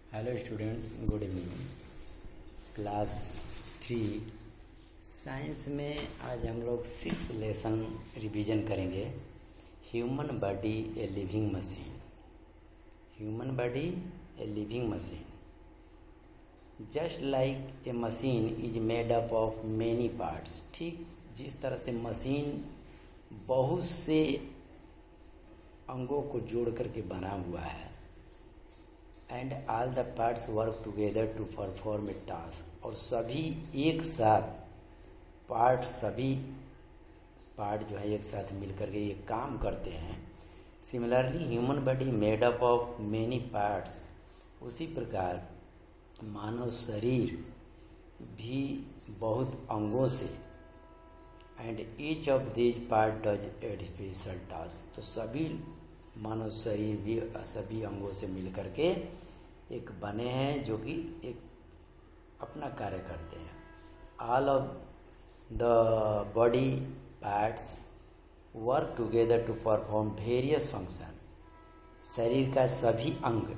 Hello students, good evening. Class 3 science में आज हम लोग 6 लेसन रिवीजन करेंगे। Human body a living machine. Human body a living machine. Just like a machine is made up of many parts. ठीक जिस तरह से machine बहुत से अंगों को जोड़ करके बना हुआ है, and all the parts work together to perform a task, और सभी एक साथ सभी पार्ट जो है एक साथ मिलकर के ये काम करते हैं। Similarly human body made up of many parts. उसी प्रकार मानव शरीर भी बहुत अंगों से, and each of these part does a special task. तो सभी मानव शरीर भी सभी अंगों से मिलकर के एक बने हैं जो कि एक अपना कार्य करते हैं। All of the body parts work together to perform various function. शरीर का सभी अंग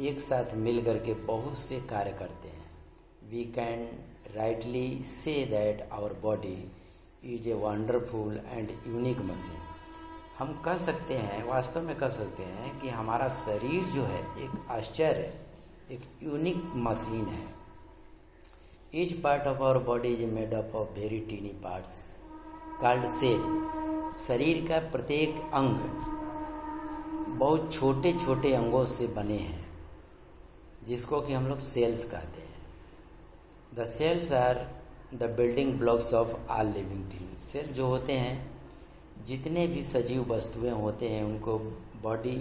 एक साथ मिल करके बहुत से कार्य करते हैं। We can rightly say that our body is a wonderful and unique machine. हम कह सकते हैं, वास्तव में कह सकते हैं कि हमारा शरीर जो है एक आश्चर्य, एक यूनिक मशीन है। Each part of our body is made up of very tiny parts called cell. शरीर का प्रत्येक अंग बहुत छोटे छोटे अंगों से बने हैं, जिसको कि हम लोग सेल्स कहते हैं। The cells are the building blocks of all living thing. Cell जो होते हैं, जितने भी सजीव वस्तुएं होते हैं, उनको बॉडी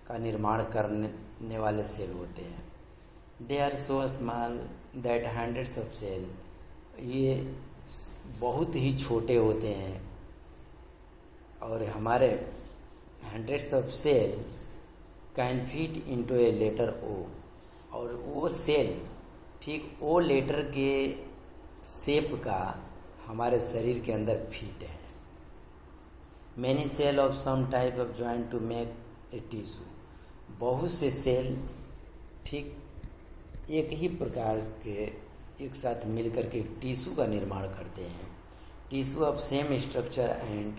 का निर्माण करने वाले सेल होते हैं। They are so small that hundreds of cell. ये बहुत ही छोटे होते हैं और हमारे hundreds of cells can fit into a letter O. और वो सेल ठीक ओ लेटर के शेप का हमारे शरीर के अंदर फिट है। Many cell of some type of joint to make a tissue. बहुत से सेल ठीक एक ही प्रकार के एक साथ मिलकर के टिश्यू का निर्माण करते हैं। Tissue of same structure and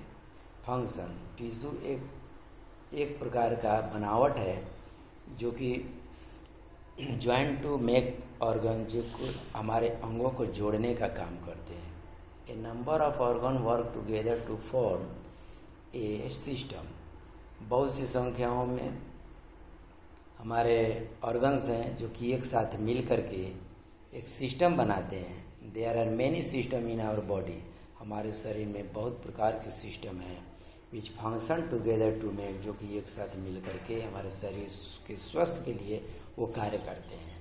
function. Tissue एक प्रकार का बनावट है जो कि जॉइंट टू मेक ऑर्गन, जो हमारे अंगों को जोड़ने का काम करते हैं। A number of organ work together to form a system. बहुत सी संख्याओं में हमारे ऑर्गन्स हैं जो कि एक साथ मिल करके एक सिस्टम बनाते हैं। There are many system in our body. हमारे शरीर में बहुत प्रकार के सिस्टम हैं which function together to make, जो कि एक साथ मिल करके हमारे शरीर के स्वास्थ्य के लिए वो कार्य करते हैं।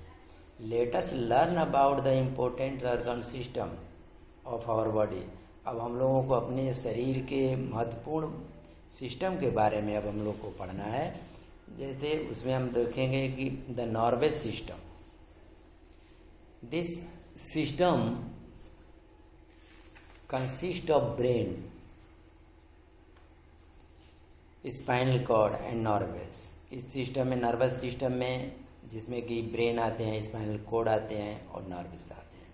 Let us learn about the important organ system of our body. अब हम लोगों को अपने शरीर के महत्वपूर्ण सिस्टम के बारे में अब हम लोग को पढ़ना है। जैसे उसमें हम देखेंगे कि the nervous system. This system consist of brain, spinal cord and nervous. इस सिस्टम में, नर्वस सिस्टम में, जिसमें कि ब्रेन आते हैं, स्पाइनल कॉर्ड आते हैं और नर्वस आते हैं।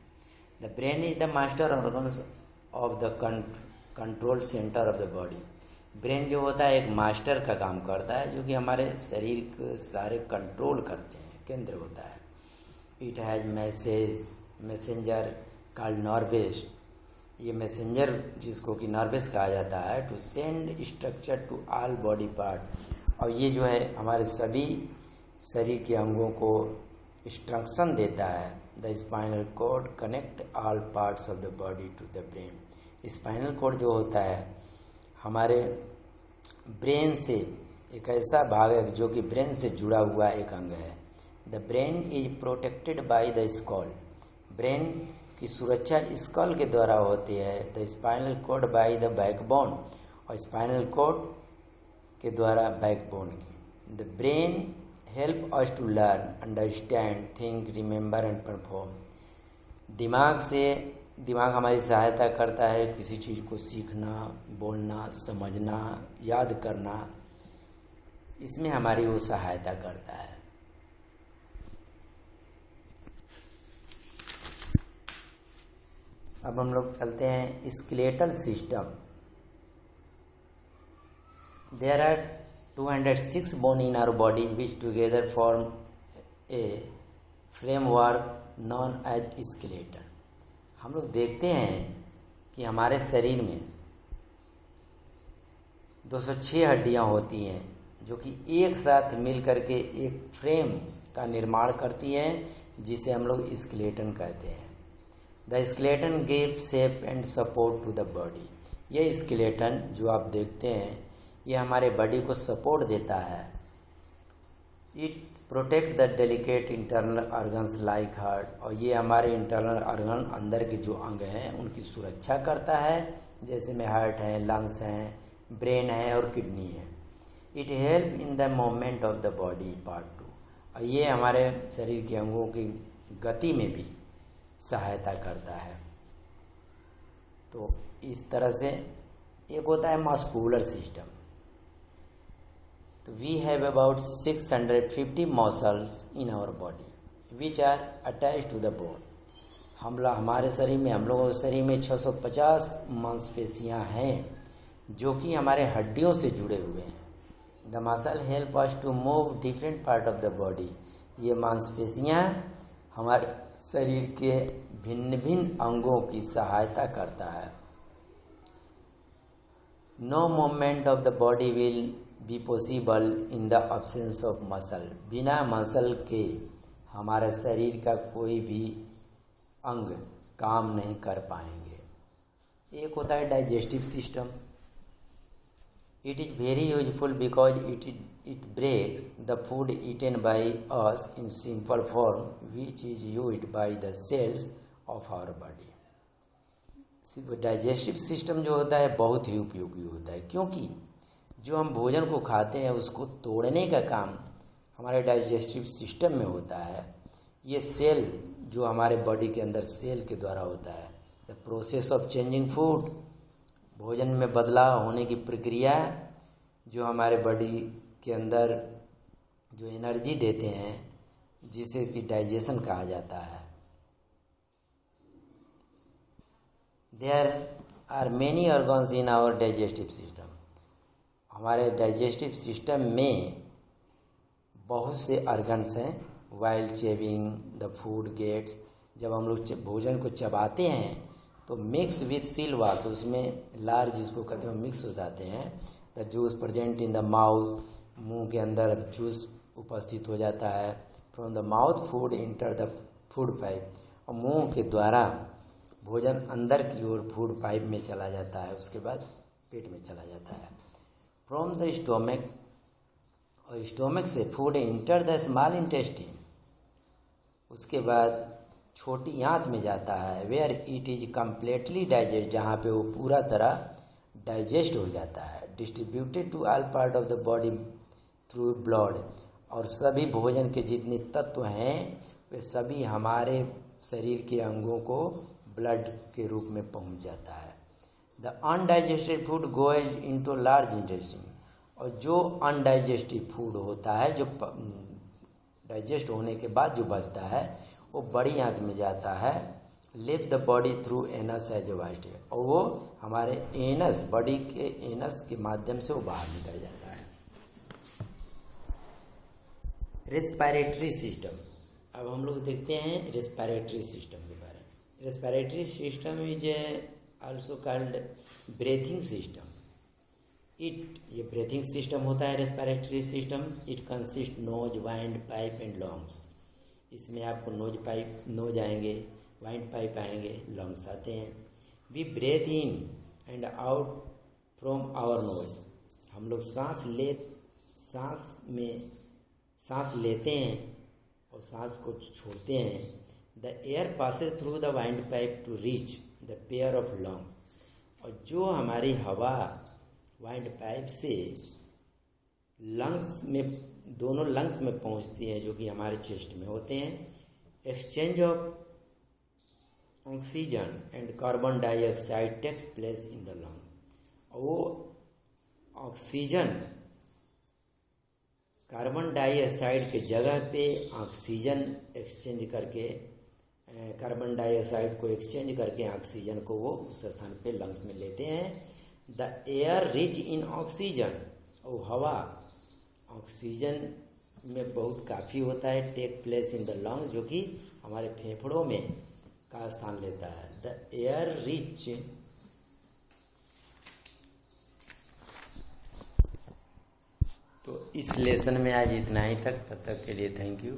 The brain is the master organ of the control centre of the body. Brain जो होता है एक मास्टर का काम करता है, जो कि हमारे शरीर के सारे कंट्रोल करते हैं, केंद्र होता है। It has messenger called nervous. ये मैसेंजर जिसको कि नर्वस कहा जाता है, to send structure to all body part. और ये जो है हमारे सभी शरीर के अंगों को इंस्ट्रक्शन देता है। The spinal cord connect all parts of the body to the brain. Spinal cord जो होता है हमारे ब्रेन से, एक ऐसा भाग है जो कि ब्रेन से जुड़ा हुआ एक अंग है। The brain is protected by the skull. Brain की सुरक्षा स्कल के द्वारा होती है। The spinal cord by the backbone, और स्पाइनल कॉर्ड के द्वारा बैकबोन की। The brain help us to learn, understand, think, remember and perform. दिमाग हमारी सहायता करता है किसी चीज़ को सीखना, बोलना, समझना, याद करना। इसमें हमारी वो सहायता करता है। अब हम लोग चलते हैं skeletal system. There are 206 bone in our body which together form a framework known as skeleton. हम लोग देखते हैं कि हमारे शरीर में 206 हड्डियां होती हैं जो कि एक साथ मिल करके एक फ्रेम का निर्माण करती हैं जिसे हम लोग स्केलेटन कहते हैं। The skeleton give shape and support to the body. ये स्केलेटन जो आप देखते हैं ये हमारे बॉडी को सपोर्ट देता है। It protect the delicate internal organs like heart. और ये हमारे इंटरनल ऑर्गन अंदर के जो अंग हैं उनकी सुरक्षा करता है, जैसे में हार्ट है, लंग्स हैं, ब्रेन है और किडनी है। It help in the movement of the body part 2। और ये हमारे शरीर के अंगों की गति में भी सहायता करता है। तो इस तरह से एक होता है मस्कुलर सिस्टम। तो we have about 650 muscles in our body which are attach to the bone. हमारे शरीर में, हम लोगों के शरीर में 650 मांसपेशियां हैं जो कि हमारे हड्डियों से जुड़े हुए हैं। The muscle help us to move different part of the body. ये मांसपेशियां हमारे शरीर के भिन्न भिन्न अंगों की सहायता करता है। No movement of the body will be possible in the absence of muscle. बिना मसल के हमारे शरीर का कोई भी अंग काम नहीं कर पाएंगे। एक होता है digestive system. It is very useful because it breaks the food eaten by us in simple form which is used by the cells of our body. Digestive system जो होता है बहुत ही उपयोगी होता है, क्योंकि जो हम भोजन को खाते हैं उसको तोड़ने का काम हमारे डाइजेस्टिव सिस्टम में होता है। ये सेल जो हमारे बॉडी के अंदर सेल के द्वारा होता है। The process of changing food, भोजन में बदलाव होने की प्रक्रिया जो हमारे बॉडी के अंदर जो एनर्जी देते हैं जिसे कि डाइजेशन कहा जाता है। There are many organs in our digestive system. हमारे डाइजेस्टिव सिस्टम में बहुत से ऑर्गन्स हैं। While chewing the food gets, जब हम लोग भोजन को चबाते हैं तो मिक्स विथ सिल्वा, तो उसमें लार जिसको कहते हैं मिक्स हो जाते हैं। The juice present in the mouth, मुंह के अंदर जूस उपस्थित हो जाता है। From the mouth food enter the food pipe, और मुंह के द्वारा भोजन अंदर की ओर फूड पाइप में चला जाता है, उसके बाद पेट में चला जाता है। फ्रॉम द स्टोमक, और स्टोमक से food enter the small intestine, उसके बाद छोटी आंत में जाता है। Where it is completely digest, जहाँ पे वो पूरा तरह डाइजेस्ट हो जाता है। Distributed to all part of the body through blood, और सभी भोजन के जितने तत्व हैं वे सभी हमारे शरीर के अंगों को ब्लड के रूप में पहुंच जाता है। The undigested food goes into large intestine, और जो अनडाइजेस्टिव फूड होता है, जो डाइजेस्ट होने के बाद जो बचता है वो बड़ी आंत में जाता है। Leave the body through anus as white, और वो हमारे एनस, बॉडी के एनस के माध्यम से वो बाहर निकल जाता है। Respiratory system. अब हम लोग देखते हैं रेस्पिरेटरी सिस्टम के बारे में। Respiratory system is also called breathing system. ये ब्रीथिंग सिस्टम होता है respiratory system. It consist nose, windpipe and lungs. इसमें आपको नोज आएंगे, वाइंड पाइप आएंगे, लंग्स आते हैं। We breathe in and out from our nose. हम लोग सांस लेते हैं और सांस को छोड़ते हैं। The air passes through the windpipe to reach the pair of lungs, और जो हमारी हवा वाइंड पाइप से लंग्स में, दोनों लंग्स में पहुंचती है, जो कि हमारे चेस्ट में होते हैं। Exchange of oxygen and carbon dioxide takes place in the lung, और वो ऑक्सीजन कार्बन डाइऑक्साइड के जगह पे ऑक्सीजन एक्सचेंज करके कार्बन डाइऑक्साइड को एक्सचेंज करके ऑक्सीजन को वो उस स्थान पे लंग्स में लेते हैं। The air rich in oxygen, वो हवा ऑक्सीजन में बहुत काफ़ी होता है, take place in the lungs, जो कि हमारे फेफड़ों में का स्थान लेता है। द एयर रिच तो इस लेसन में आज इतना ही तक, तब तक के लिए थैंक यू।